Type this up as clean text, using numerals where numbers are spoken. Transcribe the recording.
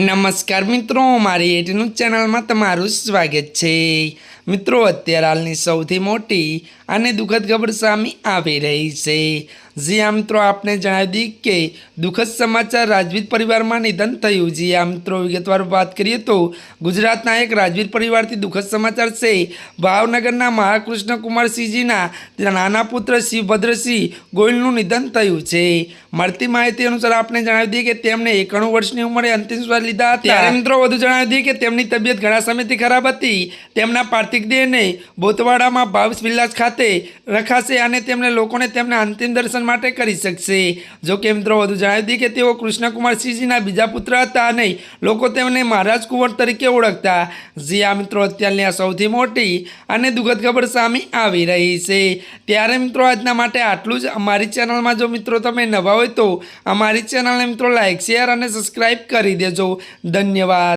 નમસ્કાર મિત્રો, મારી એટીનું ચેનલમાં તમારું સ્વાગત છે। મિત્રો, અત્યારે હાલની સૌથી મોટી અને દુઃખદ ખબર સામે આવી રહી છે। જી આ મિત્રો, આપને જણાવી દઈએ કે દુઃખદ સમાચાર રાજવીર પરિવારમાં નિધન થયું। જી આ મિત્રો, વિગતવાર વાત કરીએ તો ગુજરાતના એક રાજવીર પરિવારથી દુઃખદ સમાચાર છે। ભાવનગરના મહાકૃષ્ણ કુમારસિંહજીના નાના પુત્ર શિવભદ્રસિંહ ગોયલનું નિધન થયું છે। મળતી માહિતી અનુસાર આપને જણાવી દઈએ કે તેમને 91 વર્ષની ઉંમરે અંતિમ શ્વાસ લીધા હતા। ત્યારે મિત્રો વધુ જણાવી દઈએ કે તેમની તબિયત ઘણા સમયથી ખરાબ હતી। તેમના પાર્થિવ દેહને બોતવાડામાં ભાવ વિલાસ ખાતે રખાશે અને તેમને લોકોને તેમના અંતિમ દર્શન માટે કરી શકશે। જો કે મિત્રો વધુ જણાવી દઈએ કે તેઓ કૃષ્ણકુમારસિંહજીના બીજા પુત્ર હતા અને લોકો તેમને મહારાજ કુંવર તરીકે ઓળખતા। જી આ મિત્રો, અત્યારની આ સૌથી મોટી અને દુઃખદ ખબર સામે આવી રહી છે। ત્યારે મિત્રો આજના માટે આટલું જ। અમારી ચેનલમાં જો મિત્રો તમે નવા હોય તો અમારી ચેનલને મિત્રો લાઈક, શેર અને સબસ્ક્રાઈબ કરી દેજો। ધન્યવાદ।